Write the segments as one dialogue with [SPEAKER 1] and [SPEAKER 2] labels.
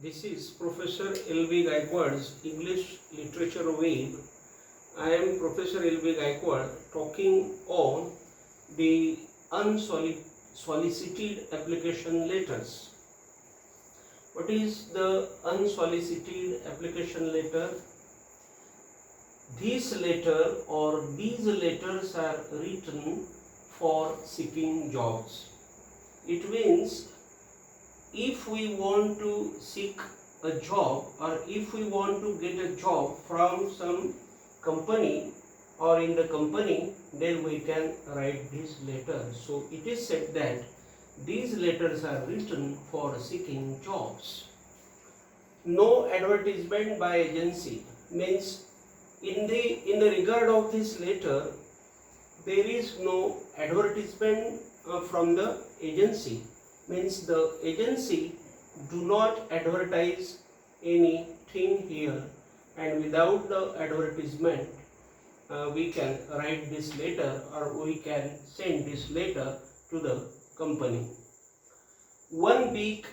[SPEAKER 1] This is Professor L.B. Gaikwad's English Literature Wave. I am Professor L.B. Gaikwad talking on the unsolicited application letters. What is the unsolicited application letter? This letter or these letters are written for seeking jobs. It means if we want to seek a job or if we want to get a job from some company or in the company, then we can write this letter. So it is said that these letters are written for seeking jobs. No advertisement by agency means in the regard of this letter there is no advertisement from the agency. Means the agency do not advertise anything here, and without the advertisement we can write this letter or we can send this letter to the company. One big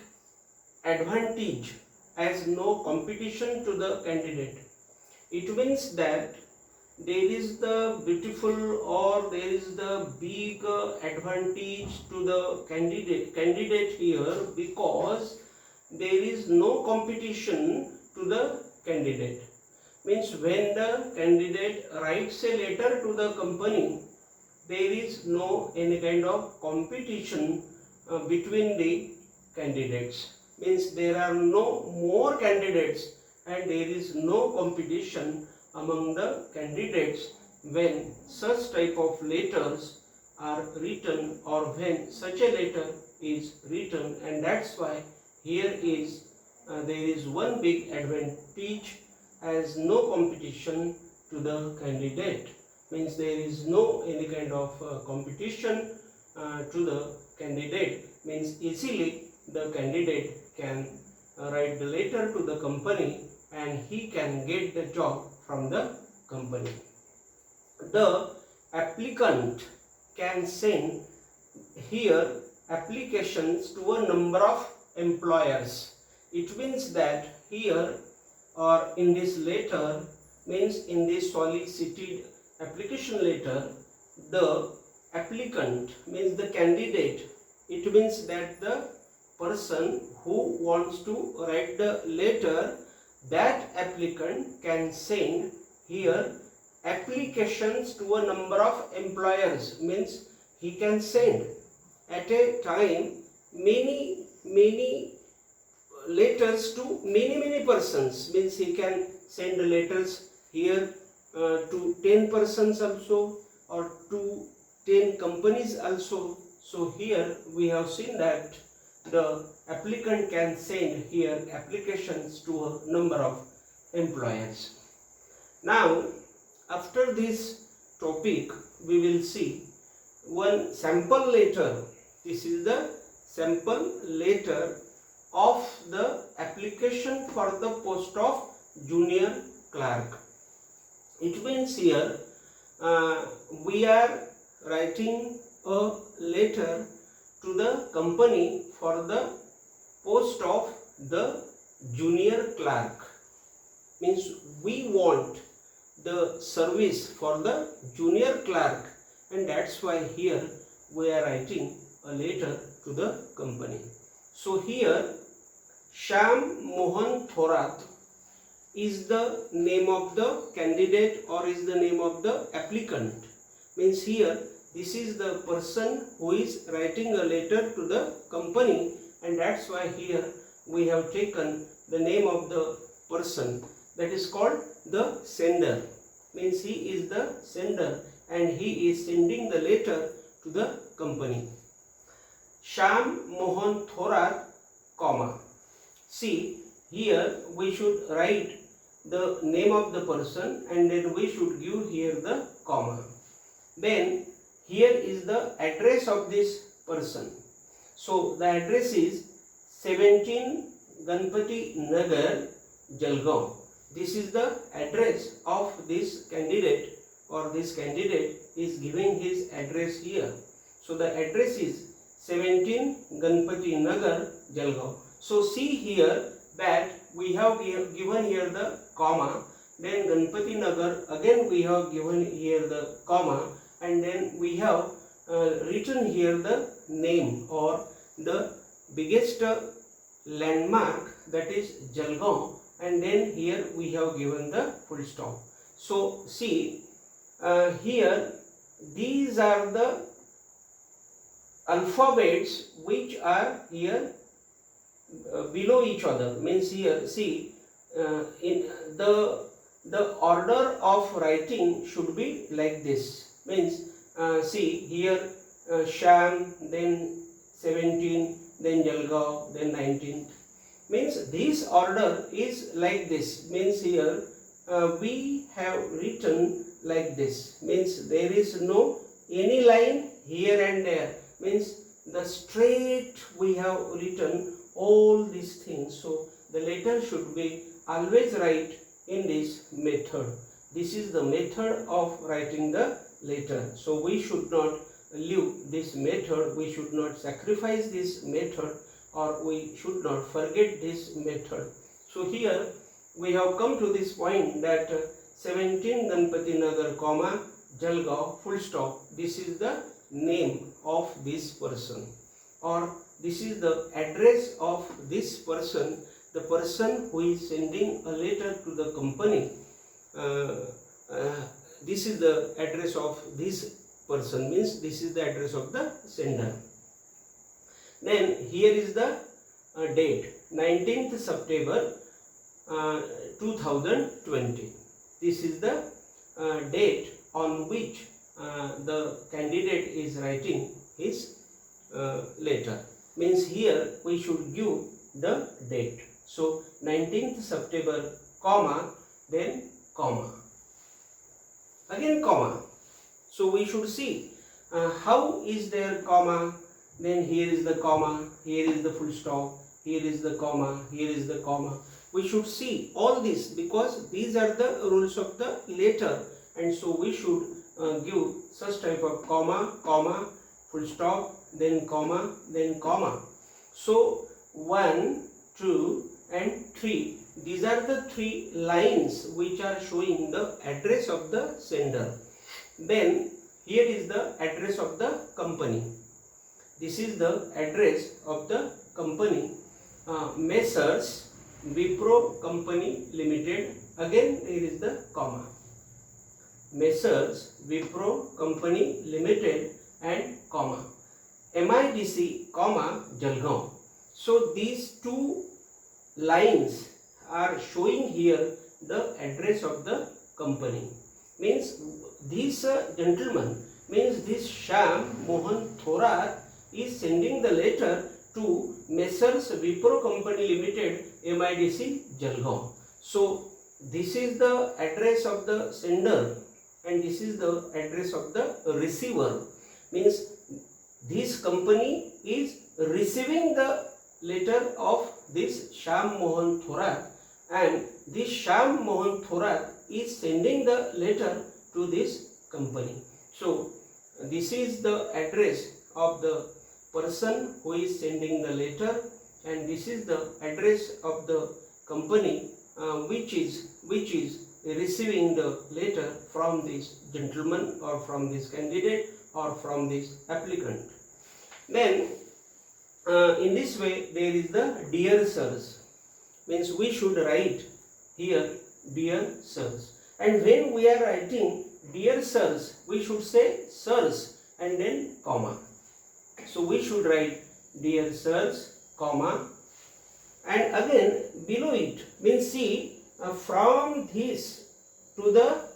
[SPEAKER 1] advantage as no competition to the candidate. It means that there is the beautiful or there is the big advantage to the candidate here because there is no competition to the candidate. Means when the candidate writes a letter to the company, there is no any kind of competition between the candidates. Means there are no more candidates and there is no competition among the candidates when such type of letters are written or when such a letter is written, and that's why here is there is one big advantage as no competition to the candidate. Means there is no any kind of competition to the candidate. Means easily the candidate can write the letter to the company and he can get the job from the company. The applicant can send here applications to a number of employers. It means that here or in this letter, means in this solicited application letter, the applicant means the candidate. It means that the person who wants to write the letter, that applicant can send here applications to a number of employers. Means he can send at a time many letters to many persons. Means he can send letters here to 10 persons also or to 10 companies also. So here we have seen that the applicant can send here applications to a number of employers. Now after this topic we will see one sample letter. This is the sample letter of the application for the post of junior clerk. It means here we are writing a letter to the company for the post of the junior clerk. Means we want the service for the junior clerk, and that's why here we are writing a letter to the company. So here Shyam Mohan Thorat is the name of the candidate or is the name of the applicant. Means here this is the person who is writing a letter to the company, and that's why here we have taken the name of the person, that is called the sender. Means he is the sender and he is sending the letter to the company. Shyam Mohan Thorat, comma. See here we should write the name of the person and then we should give here the comma. Then here is the address of this person. So the address is 17 Ganpati Nagar, Jalgaon. This is the address of this candidate, or this candidate is giving his address here. So the address is 17 Ganpati Nagar, Jalgaon. So see here that we have given here the comma, then Ganpati Nagar, again we have given here the comma, and then we have written here the name or the biggest landmark, that is Jalgaon, and then here we have given the full stop. So see, here these are the alphabets which are here below each other. Means here see, in the order of writing should be like this. Means see here, Sham, then 17, then Jalgaon, then 19. Means this order is like this. Means here we have written like this. Means there is no any line here and there. Means the straight we have written all these things. So the letter should be always write in this method. This is the method of writing the letter. So we should not leave this method, we should not sacrifice this method, or we should not forget this method. So here we have come to this point that 17 Ganpati Nagar, comma, Jalgaon, full stop. This is the name of this person, or this is the address of this person, the person who is sending a letter to the company. This is the address of this person, means this is the address of the sender. Then here is the date, 19th September 2020. This is the date on which the candidate is writing his letter. Means here we should give the date. So 19th September, comma, then comma, again comma. So we should see how is there comma, then here is the comma, here is the full stop, here is the comma, here is the comma. We should see all this because these are the rules of the letter, and so we should give such type of comma, comma, full stop, then comma, then comma. So 1, 2 and 3, these are the 3 lines which are showing the address of the sender. Then here is the address of the company. This is the address of the company, Messrs. Wipro Company Limited. Again here is the comma, Messrs. Wipro Company Limited and comma, MIDC, comma, Jalgaon. So these 2 lines are showing here the address of the company. Means this gentleman, means this Sham Mohan Thorat is sending the letter to Messrs. Wipro Company Limited, MIDC, Jalgaon. So this is the address of the sender and this is the address of the receiver. Means this company is receiving the letter of this Sham Mohan Thorat, and this Sham Mohan Thorat is sending the letter to this company. So this is the address of the person who is sending the letter, and this is the address of the company which is receiving the letter from this gentleman or from this candidate or from this applicant. Then in this way there is the dear sirs. Means we should write here dear sirs, and when we are writing dear sirs we should say sirs and then comma. So we should write dear sirs, comma, and again below it, means see, from this to the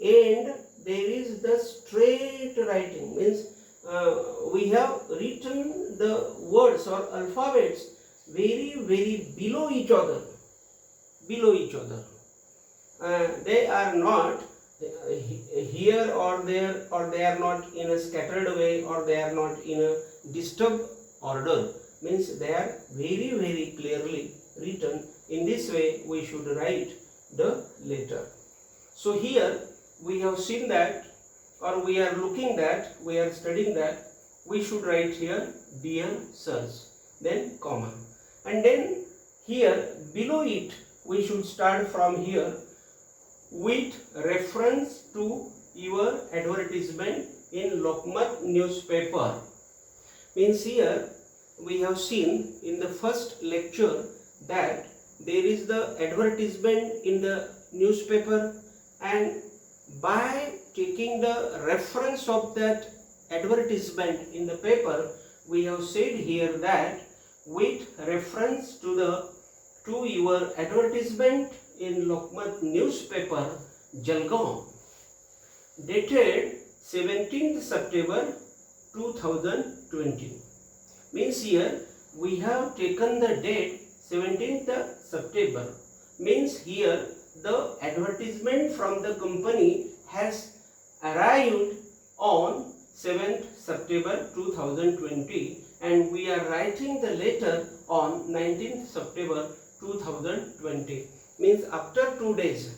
[SPEAKER 1] end there is the straight writing. Means we have written the words or alphabets very below each other. They are not here or there, or they are not in a scattered way, or they are not in a disturbed order. Means they are very clearly written. In this way we should write the letter. So here we have seen that, or we are looking that, we are studying that we should write here dear sirs, then comma, and then here below it we should start from here, with reference to your advertisement in Lokmat newspaper. Means here we have seen in the first lecture that there is the advertisement in the newspaper, and by taking the reference of that advertisement in the paper, we have said here that with reference to your advertisement in Lokmat newspaper Jalgaon, dated 17th September 2020. Means here we have taken the date 17th September. Means here the advertisement from the company has arrived on 7th September 2020, and we are writing the letter on 19th September 2020. Means after 2 days,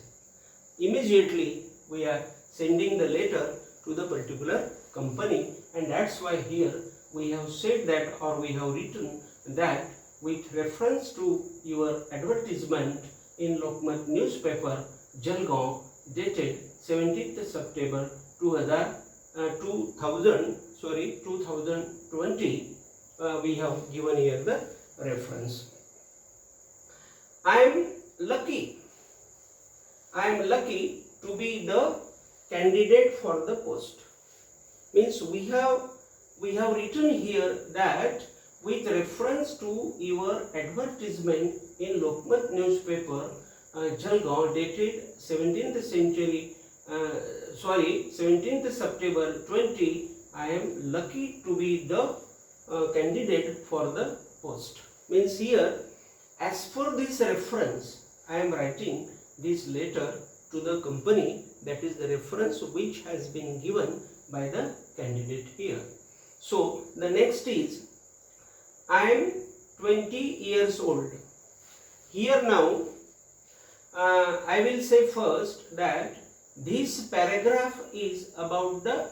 [SPEAKER 1] immediately we are sending the letter to the particular company, and that's why here we have said that, or we have written that with reference to your advertisement in Lokmat newspaper Jalgaon, dated 17th September 2020, we have given here the reference. I am lucky to be the candidate for the post. Means we have written here that with reference to your advertisement in Lokmat newspaper Jalgaon, dated 17th September 20, I am lucky to be the candidate for the post. Means here, as per this reference, I am writing this letter to the company, that is the reference which has been given by the candidate here. So the next is, I am 20 years old. Here now I will say first that this paragraph is about the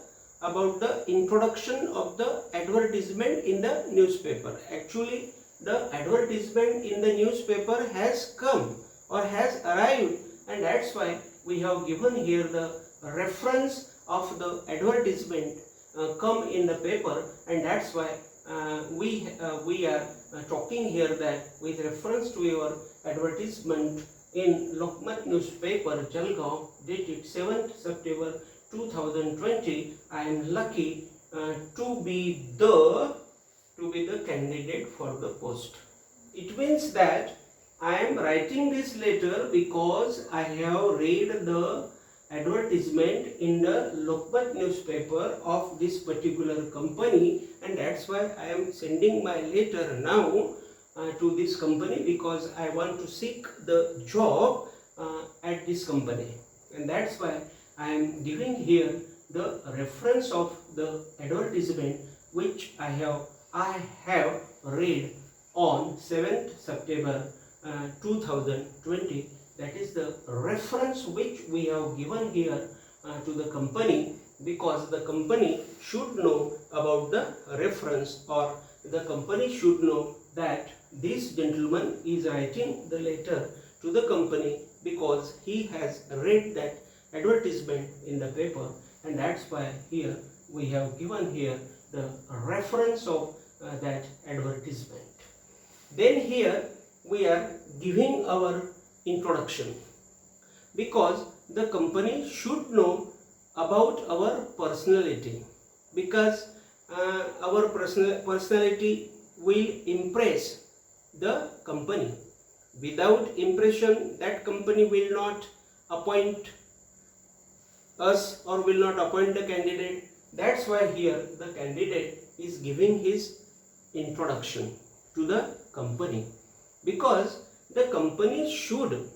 [SPEAKER 1] introduction of the advertisement in the newspaper. Actually, the advertisement in the newspaper has come or has arrived, and that's why we have given here the reference of the advertisement come in the paper, and that's why we are talking here that with reference to your advertisement in Lokmat newspaper Jalgaon, dated 7th September 2020, I am lucky to be the candidate for the post. It means that I am writing this letter because I have read the advertisement in the Lokmat newspaper of this particular company, and that's why I am sending my letter now to this company, because I want to seek the job at this company, and that's why I am giving here the reference of the advertisement which I have read on 7th September 2020. That is the reference which we have given here to the company, because the company should know about the reference, or the company should know that this gentleman is writing the letter to the company because he has read that advertisement in the paper, and that's why here we have given here the reference of that advertisement. Then here we are giving our introduction, because the company should know about our personality, because our personality will impress the company. Without impression, that company will not appoint us or will not appoint the candidate. That's why here the candidate is giving his introduction to the company, because the company should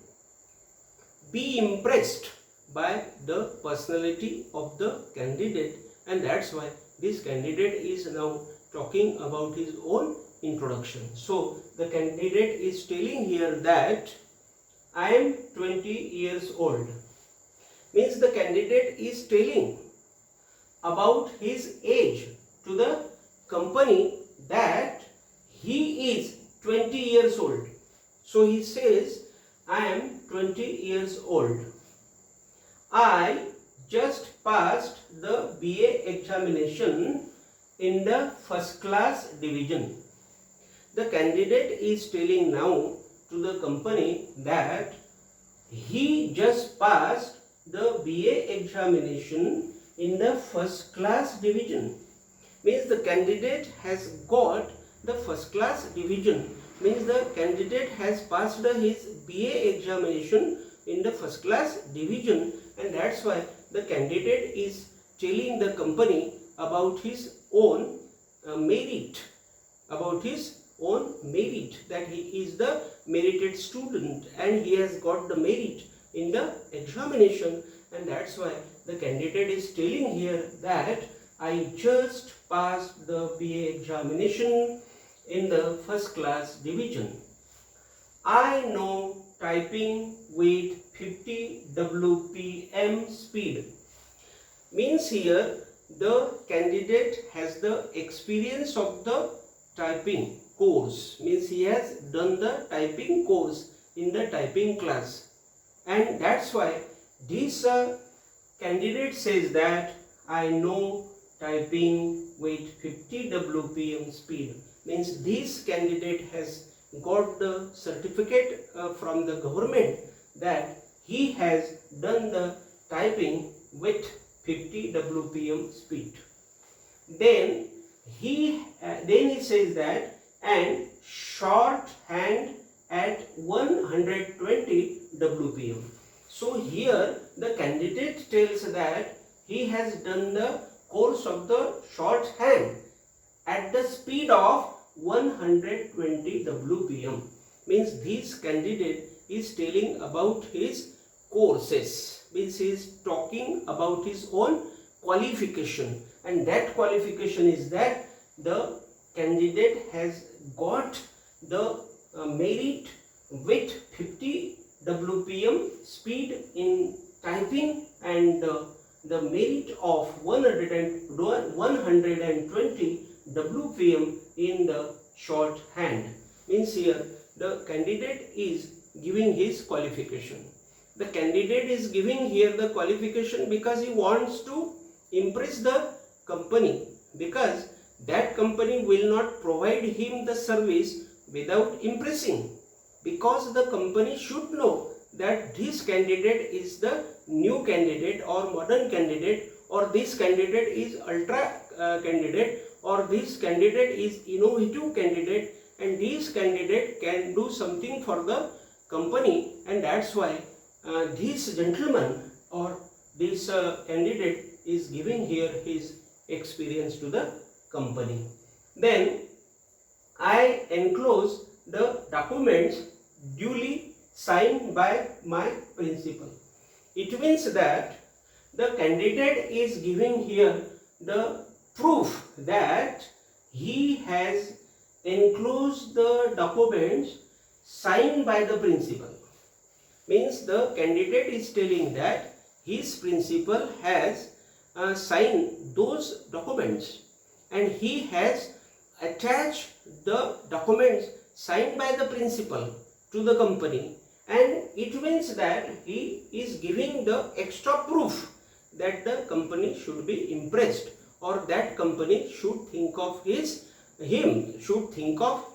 [SPEAKER 1] be impressed by the personality of the candidate, and that's why this candidate is now talking about his own introduction. So the candidate is telling here that I am 20 years old. Means the candidate is telling about his age to the company, that he is 20 years old. So he says, I am 20 years old. I just passed the BA examination in the first class division. The candidate is telling now to the company that he just passed the BA examination in the first class division. Means the candidate has got the first class division. Means the candidate has passed his BA examination in the first class division, and that's why the candidate is telling the company about his own merit, that he is the merited student and he has got the merit in the examination, and that's why the candidate is telling here that I just passed the BA examination in the first class division. I know typing with 50 WPM speed. Means here the candidate has the experience of the typing course. Means he has done the typing course in the typing class, and that's why this candidate says that I know typing with 50 WPM speed. Means this candidate has got the certificate from the government that he has done the typing with 50 WPM speed. Then he says that and shorthand at 120 WPM. So here the candidate tells that he has done the course of the shorthand at the speed of 120 WPM. Means this candidate is telling about his courses. Means he is talking about his own qualification, and that qualification is that the candidate has got the merit with 50 WPM speed in typing and the merit of 120 WPM in the shorthand. Means here the candidate is giving his qualification. The candidate is giving here the qualification because he wants to impress the company, because that company will not provide him the service without impressing, because the company should know that this candidate is the new candidate or modern candidate, or this candidate is ultra candidate, or this candidate is innovative candidate, and this candidate can do something for the company, and that's why this gentleman or this candidate is giving here his experience to the company. Then I enclose the documents duly signed by my principal. It means that the candidate is giving here the proof that he has enclosed the documents signed by the principal. Means the candidate is telling that his principal has signed those documents, and he has attached the documents signed by the principal to the company, and it means that he is giving the extra proof that the company should be impressed, or that company should think of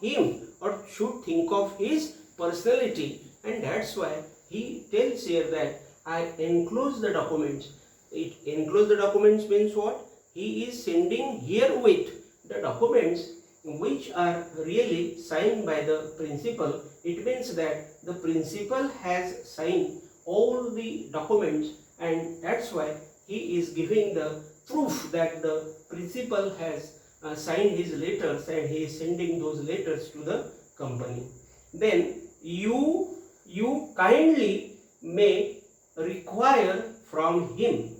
[SPEAKER 1] him or should think of his personality, and that's why he tells here that I enclose the documents. Enclose the documents means what? He is sending herewith the documents which are really signed by the principal. It means that the principal has signed all the documents, and that's why he is giving the proof that the principal has signed his letters, and he is sending those letters to the company. Then you kindly may require from him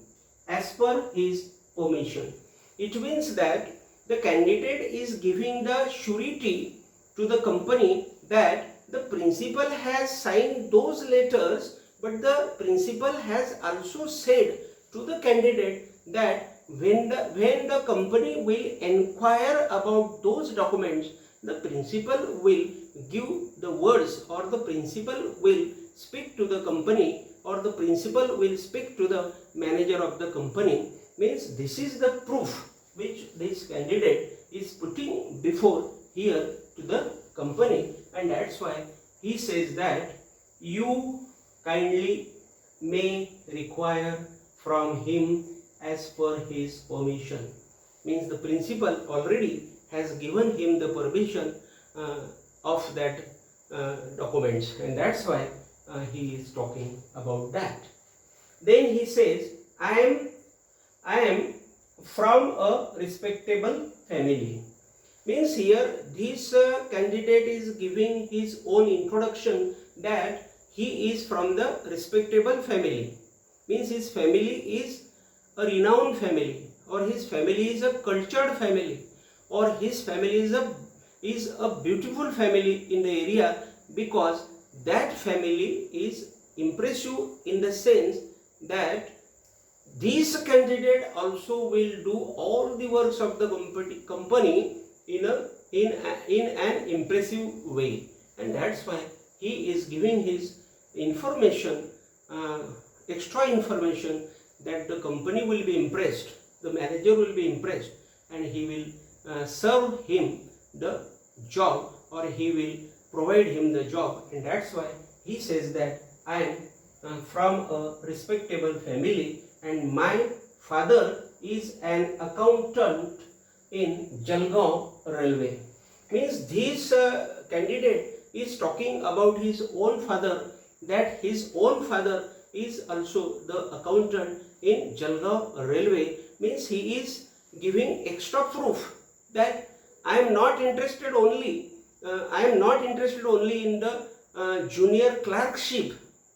[SPEAKER 1] as per his permission. It means that the candidate is giving the surety to the company that the principal has signed those letters, but the principal has also said to the candidate that when the company will inquire about those documents, the principal will give the words, or the principal will speak to the company, or the principal will speak to the manager of the company. Means this is the proof which this candidate is putting before here to the company, and that's why he says that you kindly may require from him as per his permission. Means the principal already has given him the permission of that documents, and that's why he is talking about that. Then he says, I am from a respectable family. Means here this candidate is giving his own introduction that he is from the respectable family. Means his family is a renowned family, or his family is a cultured family, or his family is a beautiful family in the area, because that family is impressive in the sense that this candidate also will do all the works of the company in an impressive way, and that's why he is giving his information, extra information, that the company will be impressed, the manager will be impressed, and he will serve him the job, or he will provide him the job, and that's why he says that I am from a respectable family, and my father is an accountant in Jalgaon Railway. Means this candidate is talking about his own father, that his own father is also the accountant in Jalgaon Railway. Means he is giving extra proof that I am not interested only in the junior clerkship,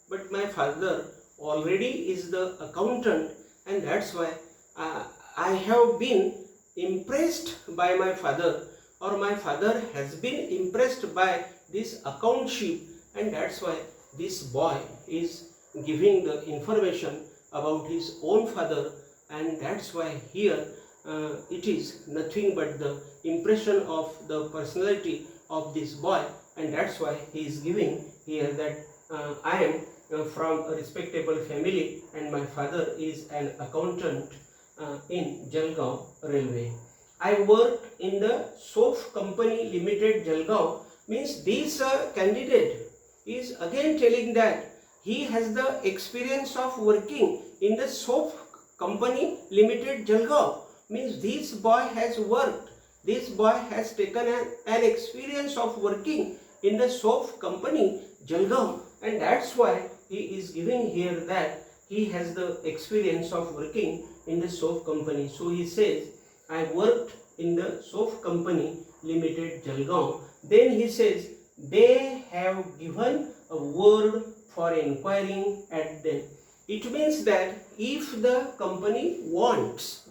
[SPEAKER 1] but my father already is the accountant, and that's why I have been impressed by my father, or my father has been impressed by this accountship, and that's why this boy is giving the information about his own father, and that's why here it is nothing but the impression of the personality of this boy, and that's why he is giving here that I am from a respectable family, and my father is an accountant in Jalgaon Railway. I worked in the soap company limited Jalgaon. Means this candidate is again telling that he has the experience of working in the soap company limited Jalgaon. Means this boy has worked, this boy has taken an experience of working in the soap company Jalgaon, and that's why he is giving here that he has the experience of working in the soap company. So he says, I worked in the soap company limited Jalgaon. Then he says, they have given a word for inquiring at them. It means that if the company wants,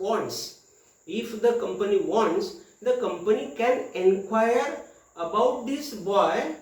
[SPEAKER 1] the company can inquire about this boy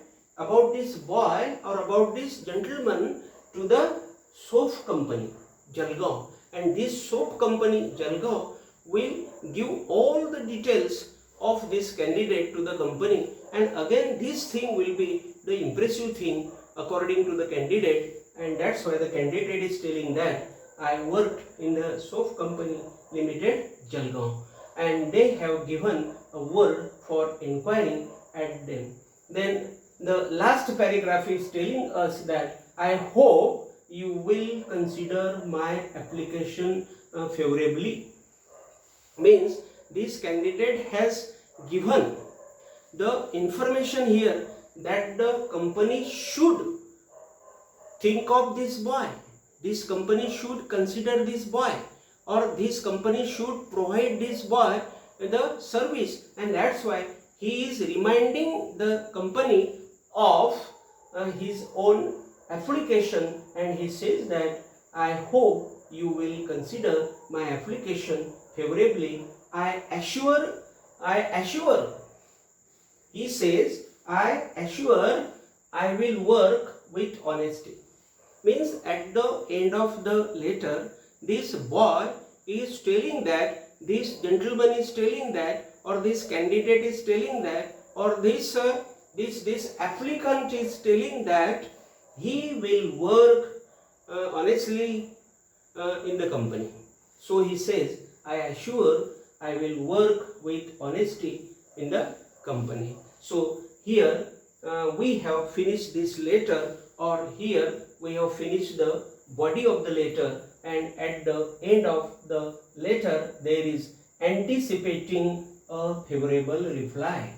[SPEAKER 1] or about this gentleman to the soap company Jalgaon, and this soap company Jalgaon will give all the details of this candidate to the company, and again this thing will be the impressive thing according to the candidate, and that's why the candidate is telling that I worked in the soap company limited Jalgaon, and they have given a word for inquiring at them. Then the last paragraph is telling us that I hope you will consider my application favorably. Means this candidate has given the information here that the company should think of this boy, this company should consider this boy, or this company should provide this boy the service, and that's why he is reminding the company of his own application, and he says that I hope you will consider my application favorably. I assure, he says, I assure I will work with honesty. Means at the end of the letter, this boy is telling that, this gentleman is telling that, or this candidate is telling that, or this this applicant is telling that he will work honestly in the company. So he says, I assure I will work with honesty in the company. So here we have finished this letter, or here we have finished the body of the letter, and at the end of the letter there is anticipating a favorable reply.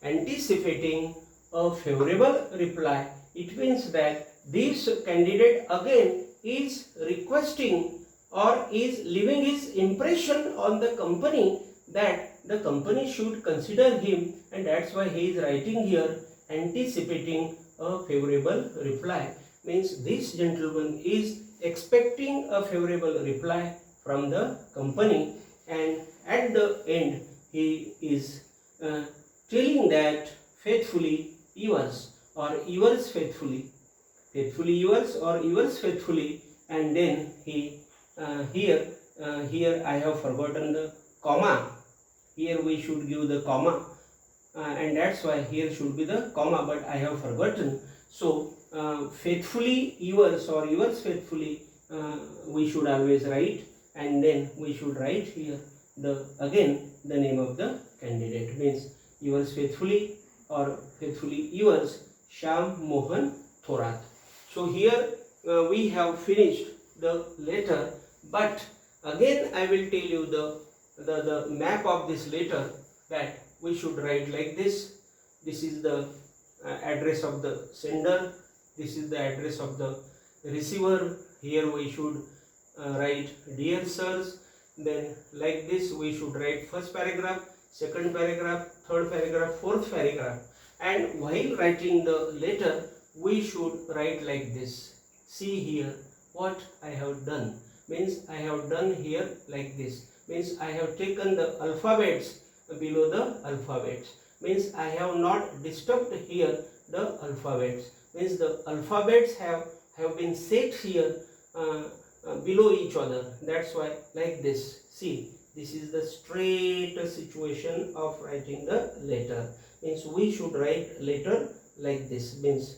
[SPEAKER 1] Anticipating a favorable reply, it means that this candidate again is requesting or is leaving his impression on the company that the company should consider him, and that's why he is writing here anticipating a favorable reply. Means this gentleman is expecting a favorable reply from the company, and at the end he is telling that faithfully yours, or yours faithfully, faithfully yours or yours faithfully, and then he here I have forgotten the comma. Here we should give the comma, and that's why here should be the comma, but I have forgotten. So faithfully yours or yours faithfully we should always write, and then we should write here the again the name of the candidate. Means yours faithfully or faithfully yours, Shyam Mohan Thorat. So here we have finished the letter, but again I will tell you the map of this letter, that we should write like this. This is the address of the sender, this is the address of the receiver. Here we should write dear sirs. Then like this we should write first paragraph, second paragraph, third paragraph, fourth paragraph, and while writing the letter we should write like this. See here what I have done. Means I have done here like this. Means I have taken the alphabets below the alphabets. Means I have not disturbed here the alphabets. Means the alphabets have been set here below each other. That's why like this. See, this is the straight situation of writing the letter. Means we should write letter like this. Means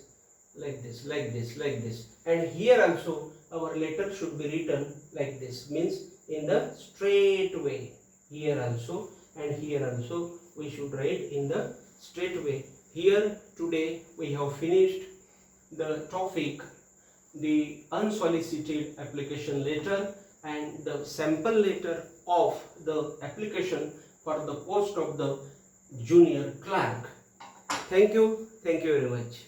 [SPEAKER 1] like this, like this, like this. And here also our letter should be written like this. Means in the straight way. Here also and here also we should write in the straight way. Here today we have finished the topic, the unsolicited application letter and the sample letter of the application for the post of the junior clerk. Thank you very much.